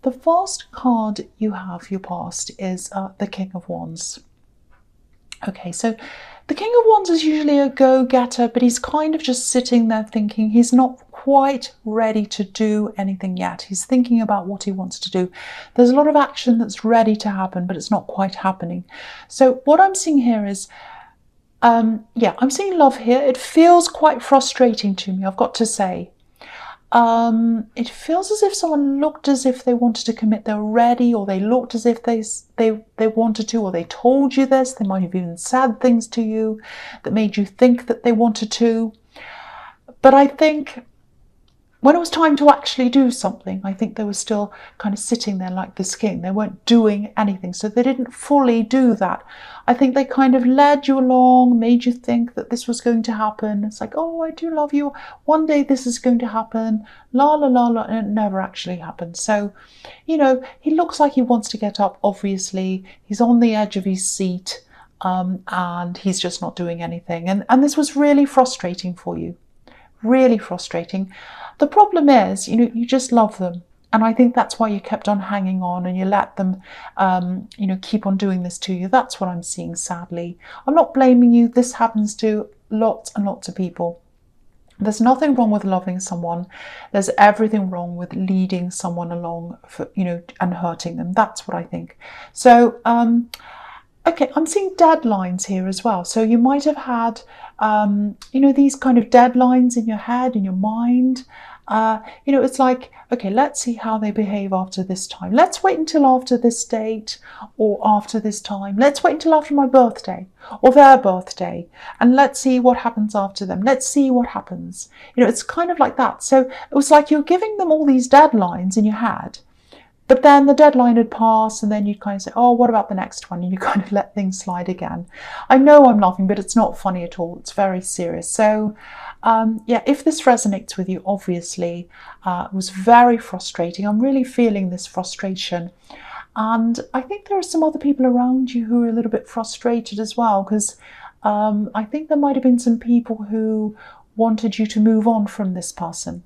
The first card you have for your past is the King of Wands. Okay, so the King of Wands is usually a go-getter, but he's kind of just sitting there thinking. He's not quite ready to do anything yet. He's thinking about what he wants to do. There's a lot of action that's ready to happen, but it's not quite happening. So what I'm seeing here is, yeah, I'm seeing love here. It feels quite frustrating to me, I've got to say. It feels as if someone looked as if they wanted to commit, they were ready, or they looked as if they wanted to, or they told you this. They might have even said things to you that made you think that they wanted to. But I think when it was time to actually do something, I think they were still kind of sitting there like this king. They weren't doing anything, so they didn't fully do that. I think they kind of led you along, made you think that this was going to happen. It's like, oh, I do love you. One day this is going to happen. La, la, la, la, and it never actually happened. So, you know, he looks like he wants to get up, obviously. He's on the edge of his seat, and he's just not doing anything. And this was really frustrating for you. Really frustrating. The problem is, you know, you just love them. And I think that's why you kept on hanging on and you let them, you know, keep on doing this to you. That's what I'm seeing, sadly. I'm not blaming you. This happens to lots and lots of people. There's nothing wrong with loving someone. There's everything wrong with leading someone along, for, you know, and hurting them. That's what I think. So, okay, I'm seeing deadlines here as well. So you might have had, you know, these kind of deadlines in your head, in your mind. You know, it's like, okay, let's see how they behave after this time. Let's wait until after this date or after this time. Let's wait until after my birthday or their birthday. And let's see what happens after them. Let's see what happens. You know, it's kind of like that. So it was like you're giving them all these deadlines in your head. But then the deadline had passed and then you kind of say, oh, what about the next one? And you kind of let things slide again. I know I'm laughing, but it's not funny at all. It's very serious. So, yeah, if this resonates with you, obviously, it was very frustrating. I'm really feeling this frustration. And I think there are some other people around you who are a little bit frustrated as well, because I think there might have been some people who wanted you to move on from this person.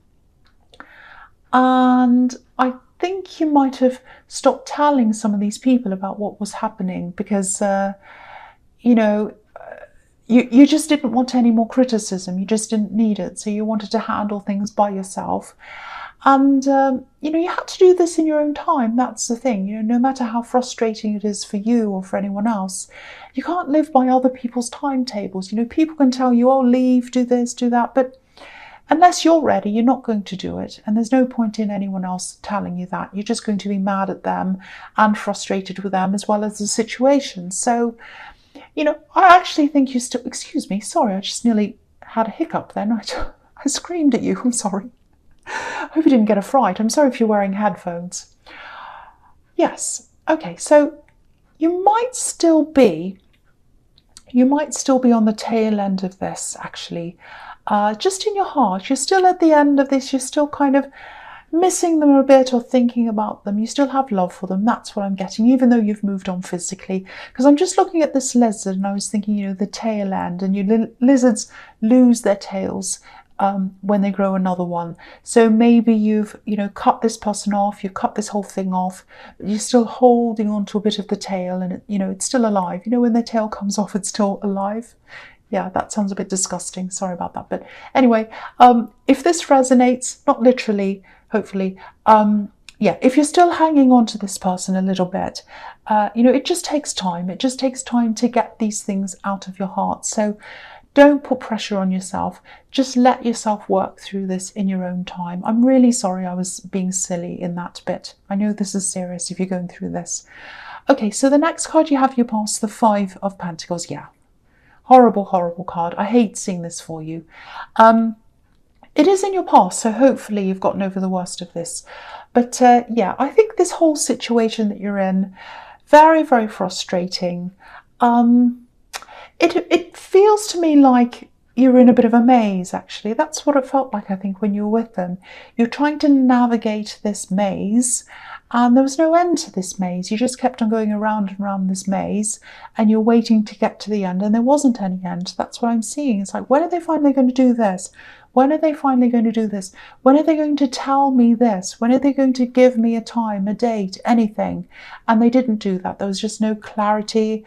And I think you might have stopped telling some of these people about what was happening because, you know, you just didn't want any more criticism. You just didn't need it. So you wanted to handle things by yourself. And, you know, you had to do this in your own time. That's the thing. You know, no matter how frustrating it is for you or for anyone else, you can't live by other people's timetables. You know, people can tell you, oh, leave, do this, do that. But unless you're ready, you're not going to do it. And there's no point in anyone else telling you that. You're just going to be mad at them and frustrated with them as well as the situation. So, you know, I actually think you still, excuse me, sorry, I just nearly had a hiccup then. I screamed at you, I'm sorry. I hope you didn't get a fright. I'm sorry if you're wearing headphones. Yes, okay, so you might still be on the tail end of this, actually. Just in your heart, you're still at the end of this, you're still kind of missing them a bit or thinking about them. You still have love for them. That's what I'm getting, even though you've moved on physically. Because I'm just looking at this lizard and I was thinking, you know, the tail end, and you lizards lose their tails when they grow another one. So maybe you've, you know, cut this person off, you cut this whole thing off, but you're still holding on to a bit of the tail and, you know, it's still alive. You know, when the tail comes off, it's still alive. Yeah, that sounds a bit disgusting. Sorry about that. But anyway, if this resonates, not literally, hopefully, yeah, if you're still hanging on to this person a little bit, you know, it just takes time. It just takes time to get these things out of your heart. So don't put pressure on yourself. Just let yourself work through this in your own time. I'm really sorry I was being silly in that bit. I know this is serious if you're going through this. Okay, so the next card you have, you pass the Five of Pentacles. Yeah, horrible, horrible card. I hate seeing this for you. It is in your past, so hopefully you've gotten over the worst of this. But yeah, I think this whole situation that you're in, very, very frustrating. It feels to me like you're in a bit of a maze, actually. That's what it felt like, I think, when you were with them. You're trying to navigate this maze, and there was no end to this maze. You just kept on going around and around this maze, and you're waiting to get to the end, and there wasn't any end. That's what I'm seeing. It's like, when are they finally going to do this? When are they finally going to do this? When are they going to tell me this? When are they going to give me a time, a date, anything? And they didn't do that. There was just no clarity.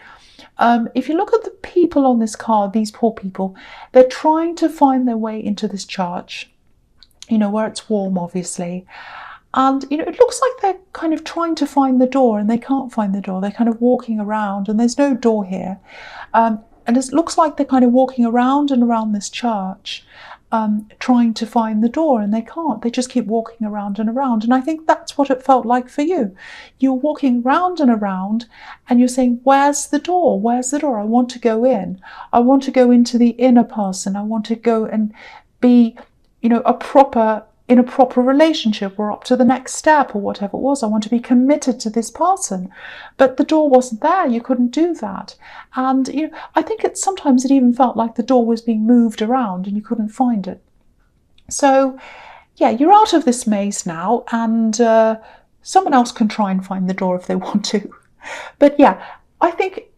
If you look at the people on this card, these poor people, they're trying to find their way into this church, where it's warm, obviously. And, it looks like they're kind of trying to find the door and they can't find the door. They're kind of walking around and there's no door here. And it looks like they're kind of walking around and around this church, trying to find the door, and they can't. They just keep walking around and around. And I think that's what it felt like for you. You're walking round and around and you're saying, where's the door? Where's the door? I want to go in. I want to go into the inner person. I want to go and be, in a proper relationship, or up to the next step, or whatever it was. I want to be committed to this person. But the door wasn't there. You couldn't do that. And I think sometimes it even felt like the door was being moved around and you couldn't find it. So yeah, you're out of this maze now, and someone else can try and find the door if they want to. But yeah, I think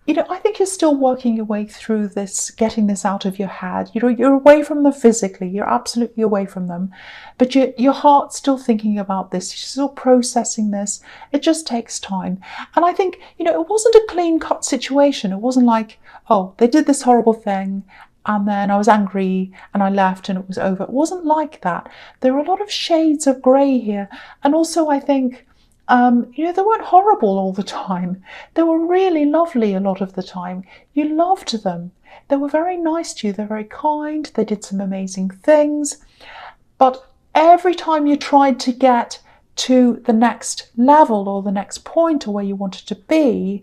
you're still working your way through this, getting this out of your head. You're away from them physically. You're absolutely away from them. But your heart's still thinking about this. You're still processing this. It just takes time. And I think, it wasn't a clean-cut situation. It wasn't like, oh, they did this horrible thing and then I was angry and I left and it was over. It wasn't like that. There are a lot of shades of grey here. And also, I think, they weren't horrible all the time. They were really lovely a lot of the time. You loved them. They were very nice to you. They're very kind. They did some amazing things. But every time you tried to get to the next level or the next point or where you wanted to be,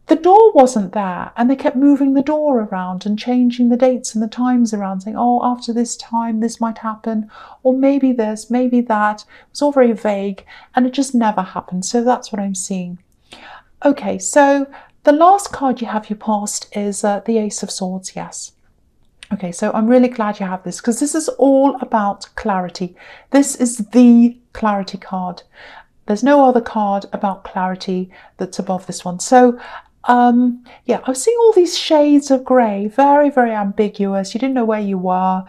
the door wasn't there, and they kept moving the door around and changing the dates and the times around, saying, oh, after this time this might happen, or maybe this, maybe that. It was all very vague and it just never happened. So that's what I'm seeing. Okay, so the last card you have your past is the Ace of Swords. Yes. Okay, so I'm really glad you have this, because this is all about clarity. This is the clarity card. There's no other card about clarity that's above this one. So yeah, I was seeing all these shades of grey, very, very ambiguous. You didn't know where you were.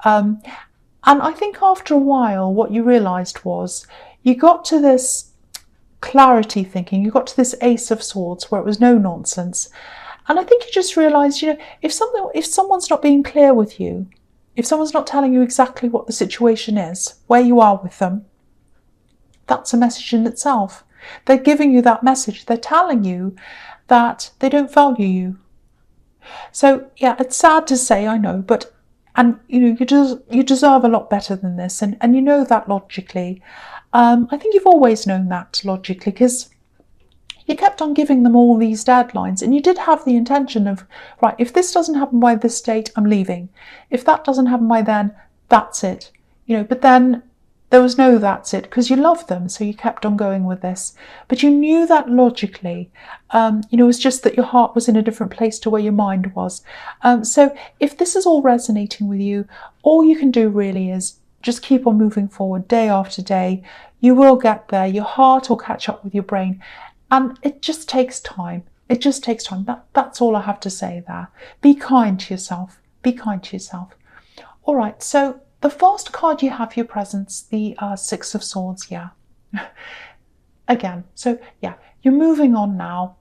And I think after a while, what you realised was you got to this clarity thinking. You got to this Ace of Swords where it was no nonsense. And I think you just realised, if someone's not being clear with you, if someone's not telling you exactly what the situation is, where you are with them, that's a message in itself. They're giving you that message. They're telling you that they don't value you. So yeah, it's sad to say, I know, but you deserve a lot better than this, and you know that logically. I think you've always known that logically, because you kept on giving them all these deadlines, and you did have the intention of, right, if this doesn't happen by this date, I'm leaving. If that doesn't happen by then, that's it. But then there was no that's it, because you loved them, so you kept on going with this. But you knew that logically. It was just that your heart was in a different place to where your mind was. So if this is all resonating with you, all you can do really is just keep on moving forward day after day. You will get there. Your heart will catch up with your brain. And it just takes time. It just takes time. That's all I have to say there. Be kind to yourself. Be kind to yourself. All right, so the first card you have for your presence, the Six of Swords, yeah. Again, so yeah, you're moving on now.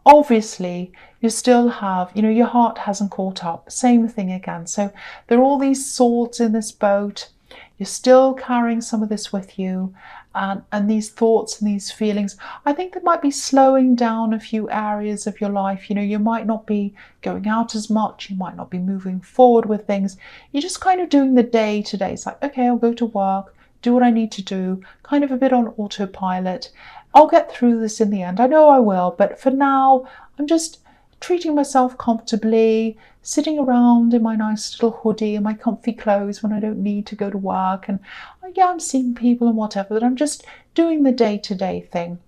Obviously, you still have, your heart hasn't caught up. Same thing again. So there are all these swords in this boat. You're still carrying some of this with you. And these thoughts and these feelings, I think they might be slowing down a few areas of your life. You might not be going out as much. You might not be moving forward with things. You're just kind of doing the day to day. It's like, okay, I'll go to work, do what I need to do, kind of a bit on autopilot. I'll get through this in the end. I know I will, but for now, I'm just treating myself comfortably, sitting around in my nice little hoodie and my comfy clothes when I don't need to go to work. And yeah, I'm seeing people and whatever, but I'm just doing the day-to-day thing.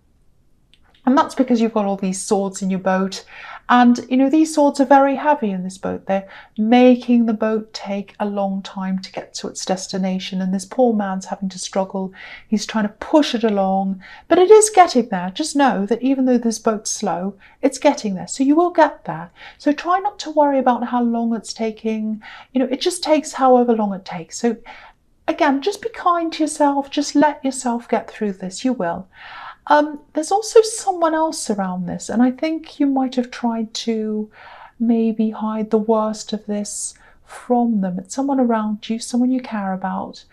And that's because you've got all these swords in your boat. And, you know, these swords are very heavy in this boat. They're making the boat take a long time to get to its destination. And this poor man's having to struggle. He's trying to push it along, but it is getting there. Just know that even though this boat's slow, it's getting there. So you will get there. So try not to worry about how long it's taking. You know, it just takes however long it takes. So again, just be kind to yourself. Just let yourself get through this. You will. There's also someone else around this, and I think you might have tried to maybe hide the worst of this from them. It's someone around you, someone you care about.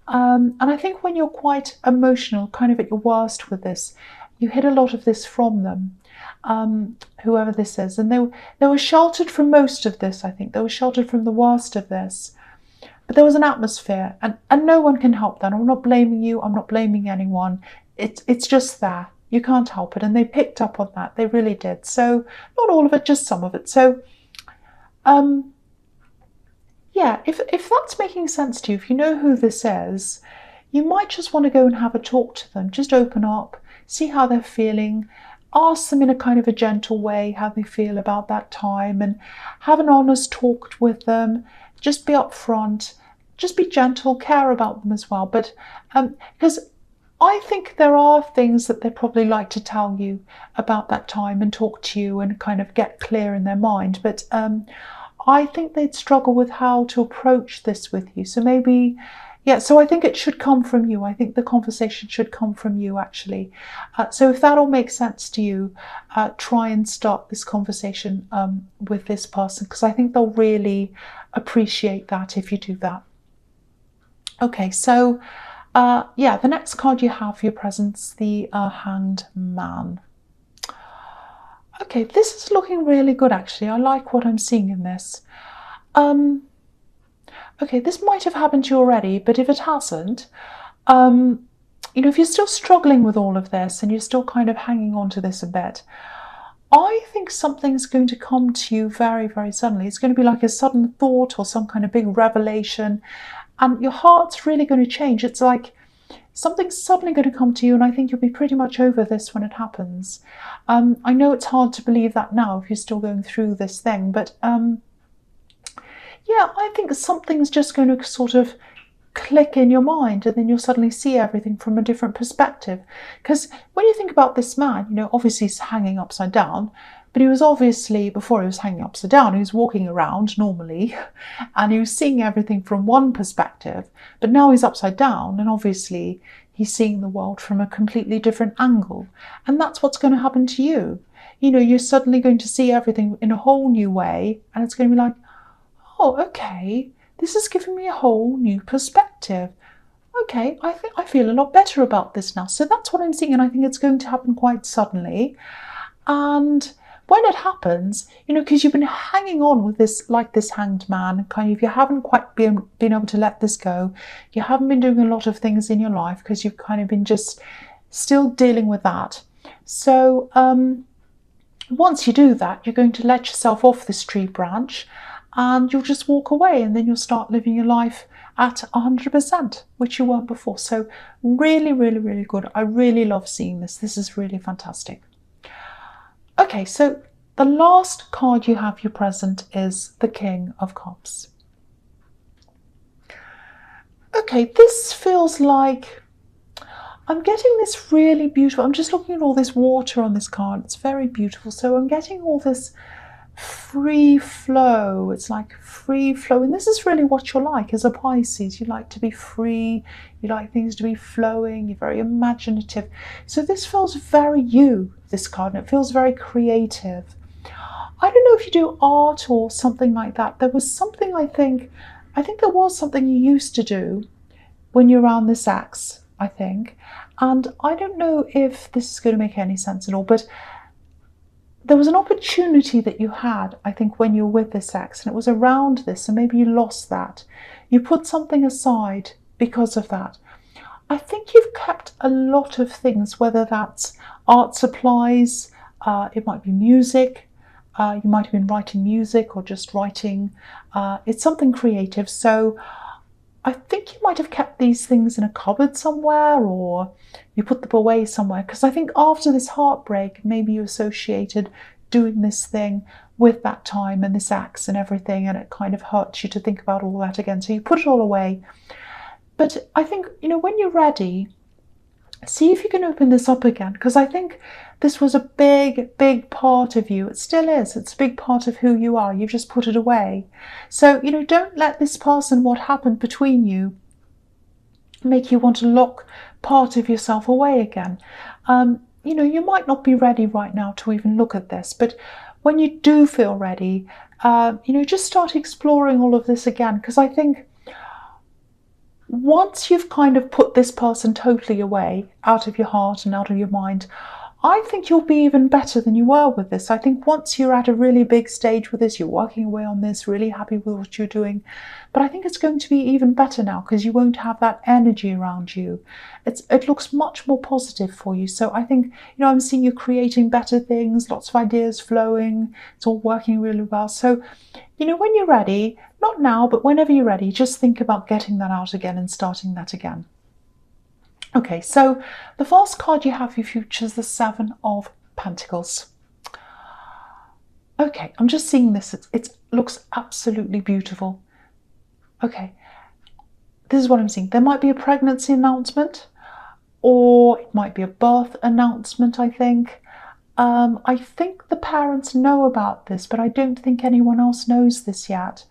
And I think when you're quite emotional, kind of at your worst with this, you hid a lot of this from them, whoever this is. And they were sheltered from most of this, I think. They were sheltered from the worst of this. But there was an atmosphere, and no one can help that. I'm not blaming you. I'm not blaming anyone. It's just there. You can't help it. And they picked up on that. They really did. So not all of it, just some of it. So yeah, if that's making sense to you, if you know who this is, you might just want to go and have a talk to them. Just open up, see how they're feeling, ask them in a kind of a gentle way how they feel about that time, and have an honest talk with them. Just be upfront, just be gentle, care about them as well. But because I think there are things that they'd probably like to tell you about that time and talk to you and kind of get clear in their mind. But I think they'd struggle with how to approach this with you. So maybe, yeah, so I think it should come from you. I think the conversation should come from you, actually. So if that all makes sense to you, try and start this conversation with this person, because I think they'll really appreciate that if you do that. Okay, so yeah, the next card you have for your presence, the Hanged Man. Okay, this is looking really good, actually. I like what I'm seeing in this. Okay, this might have happened to you already, but if it hasn't, you know, if you're still struggling with all of this and you're still kind of hanging on to this a bit, I think something's going to come to you very, very suddenly. It's going to be like a sudden thought or some kind of big revelation, and your heart's really going to change. It's like something's suddenly going to come to you, and I think you'll be pretty much over this when it happens. I know it's hard to believe that now if you're still going through this thing, but yeah, I think something's just going to sort of click in your mind, and then you'll suddenly see everything from a different perspective. Because when you think about this man, you know, obviously he's hanging upside down, but he was obviously, before he was hanging upside down, he was walking around normally, and he was seeing everything from one perspective, but now he's upside down, and obviously he's seeing the world from a completely different angle. And that's what's going to happen to you. You know, you're suddenly going to see everything in a whole new way, and it's going to be like, oh, okay, this is giving me a whole new perspective. Okay, I think I feel a lot better about this now. So that's what I'm seeing, and I think it's going to happen quite suddenly. And when it happens, you know, because you've been hanging on with this, like this hanged man, kind of, you haven't quite been able to let this go. You haven't been doing a lot of things in your life because you've kind of been just still dealing with that. So once you do that, you're going to let yourself off this tree branch, and you'll just walk away, and then you'll start living your life at 100%, which you weren't before. So really, really, really good. I really love seeing this. This is really fantastic. Okay, so the last card you have your present is the King of Cups. Okay, this feels like I'm getting this really beautiful. I'm just looking at all this water on this card. It's very beautiful. So I'm getting all this free flow. It's like free flow, and this is really what you're like as a Pisces. You like to be free, you like things to be flowing, you're very imaginative. So this feels very you, this card, and it feels very creative. I don't know if you do art or something like that. There was something, I think there was something you used to do when you're around this axe, I think, and I don't know if this is going to make any sense at all, but there was an opportunity that you had, I think, when you were with this ex, and it was around this, and maybe you lost that. You put something aside because of that. I think you've kept a lot of things, whether that's art supplies, it might be music, you might have been writing music or just writing. It's something creative. So I think you might have kept these things in a cupboard somewhere, or you put them away somewhere, because I think after this heartbreak, maybe you associated doing this thing with that time and this ex and everything, and it kind of hurts you to think about all that again. So you put it all away. But I think, when you're ready, see if you can open this up again, because I think this was a big, big part of you. It still is. It's a big part of who you are. You've just put it away. So, don't let this person, what happened between you, make you want to lock part of yourself away again. You might not be ready right now to even look at this, but when you do feel ready, just start exploring all of this again, because I think once you've kind of put this person totally away, out of your heart and out of your mind, I think you'll be even better than you were with this. I think once you're at a really big stage with this, you're working away on this, really happy with what you're doing. But I think it's going to be even better now, because you won't have that energy around you. It looks much more positive for you. So I think, I'm seeing you creating better things, lots of ideas flowing. It's all working really well. So, when you're ready, not now, but whenever you're ready, just think about getting that out again and starting that again. Okay, so the first card you have for your future is the Seven of Pentacles. Okay, I'm just seeing this. It looks absolutely beautiful. Okay, this is what I'm seeing. There might be a pregnancy announcement, or it might be a birth announcement, I think. I think the parents know about this, but I don't think anyone else knows this yet.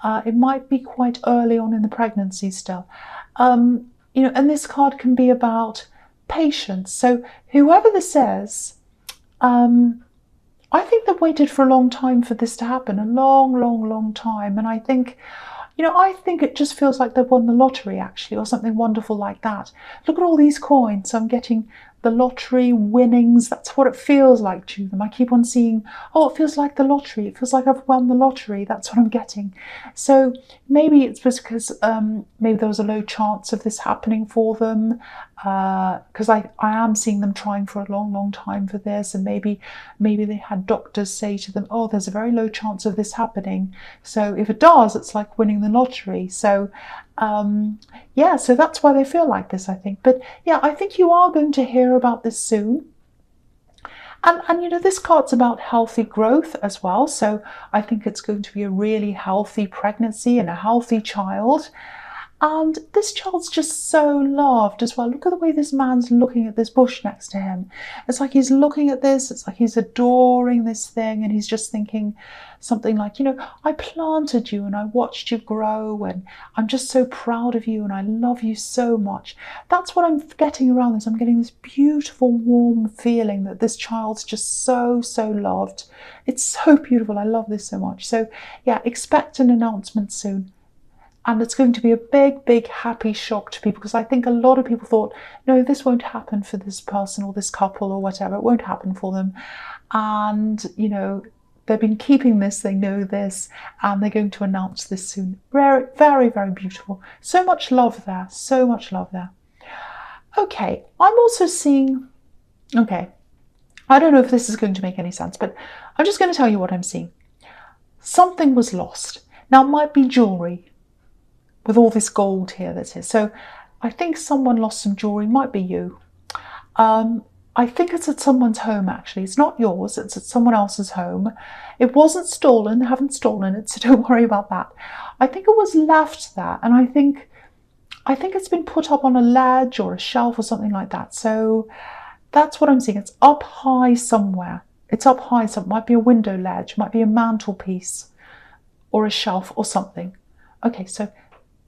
It might be quite early on in the pregnancy still. And this card can be about patience. So whoever this is, I think they've waited for a long time for this to happen, a long, long, long time. And I think, I think it just feels like they've won the lottery, actually, or something wonderful like that. Look at all these coins. I'm getting the lottery winnings. That's what it feels like to them. I keep on seeing, it feels like the lottery. It feels like I've won the lottery. That's what I'm getting. So maybe it's because maybe there was a low chance of this happening for them, because I am seeing them trying for a long, long time for this, and maybe they had doctors say to them, there's a very low chance of this happening. So if it does, it's like winning the lottery. So so that's why they feel like this, I think. But yeah, I think you are going to hear about this soon. And this card's about healthy growth as well. So I think it's going to be a really healthy pregnancy and a healthy child. And this child's just so loved as well. Look at the way this man's looking at this bush next to him. It's like he's looking at this. It's like he's adoring this thing. And he's just thinking something like, I planted you and I watched you grow. And I'm just so proud of you. And I love you so much. That's what I'm getting around this. I'm getting this beautiful, warm feeling that this child's just so, so loved. It's so beautiful. I love this so much. So yeah, expect an announcement soon. And it's going to be a big, big happy shock to people, because I think a lot of people thought, no, this won't happen for this person or this couple or whatever. It won't happen for them. And, they've been keeping this, they know this, and they're going to announce this soon. Very, very, very beautiful. So much love there. So much love there. Okay, I'm also seeing, I don't know if this is going to make any sense, but I'm just going to tell you what I'm seeing. Something was lost. Now, it might be jewelry, with all this gold here that's here. So I think someone lost some jewelry, might be you. I think it's at someone's home, actually. It's not yours, it's at someone else's home. It wasn't stolen, they haven't stolen it, so don't worry about that. I think it was left there, and I think it's been put up on a ledge or a shelf or something like that. So that's what I'm seeing. It's up high somewhere. It's up high, so it might be a window ledge, might be a mantelpiece or a shelf or something. Okay, so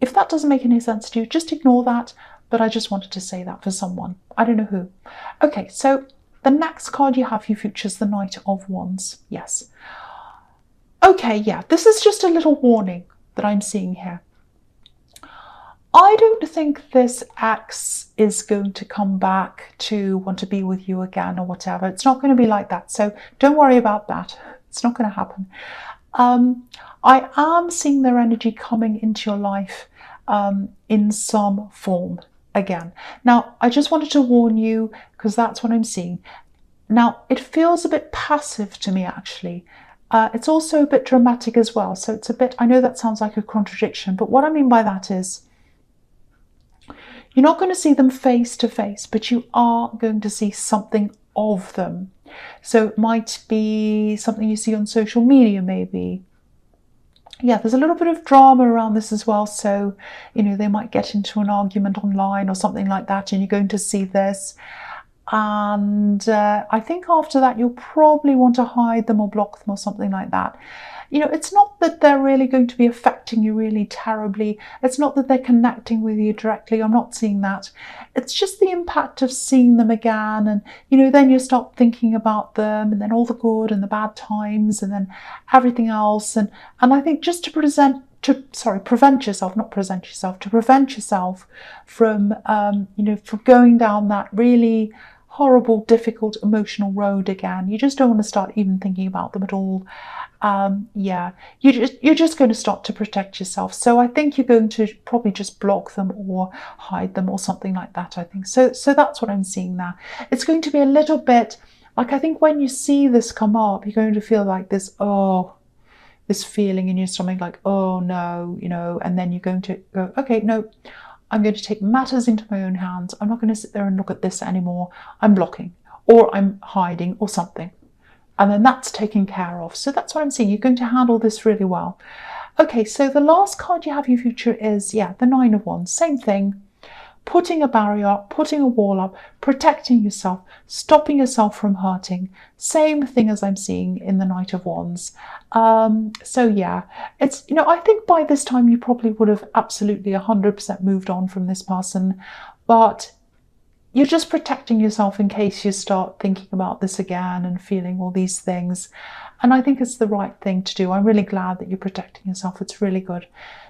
if that doesn't make any sense to you, just ignore that. But I just wanted to say that for someone. I don't know who. Okay, so the next card you have for your future is the Knight of Wands. Yes. Okay, yeah, this is just a little warning that I'm seeing here. I don't think this ex is going to come back to want to be with you again or whatever. It's not going to be like that. So don't worry about that. It's not going to happen. I am seeing their energy coming into your life in some form again. Now, I just wanted to warn you, because that's what I'm seeing. Now, it feels a bit passive to me, actually. It's also a bit dramatic as well. So it's a bit, I know that sounds like a contradiction, but what I mean by that is You're not going to see them face to face, but you are going to see something of them. So it might be something you see on social media, maybe. Yeah, there's a little bit of drama around this as well. So, they might get into an argument online or something like that, and you're going to see this. And I think after that, you'll probably want to hide them or block them or something like that. It's not that they're really going to be affecting you really terribly. It's not that they're connecting with you directly. I'm not seeing that. It's just the impact of seeing them again. And, then you start thinking about them, and then all the good and the bad times, and then everything else. And I think just to prevent yourself from, from going down that really horrible, difficult, emotional road again. You just don't want to start even thinking about them at all. You're just going to start to protect yourself. So I think you're going to probably just block them or hide them or something like that, I think. So that's what I'm seeing now. It's going to be a little bit like, I think when you see this come up, you're going to feel like this feeling in your stomach, like, oh no, and then you're going to go, okay, no, I'm going to take matters into my own hands. I'm not going to sit there and look at this anymore. I'm blocking, or I'm hiding, or something. And then that's taken care of. So that's what I'm seeing. You're going to handle this really well. Okay, so the last card you have in your future is, the Nine of Wands. Same thing. Putting a barrier up, putting a wall up, protecting yourself, stopping yourself from hurting. Same thing as I'm seeing in the Knight of Wands. It's, I think by this time you probably would have absolutely 100% moved on from this person, but you're just protecting yourself in case you start thinking about this again and feeling all these things. And I think it's the right thing to do. I'm really glad that you're protecting yourself. It's really good.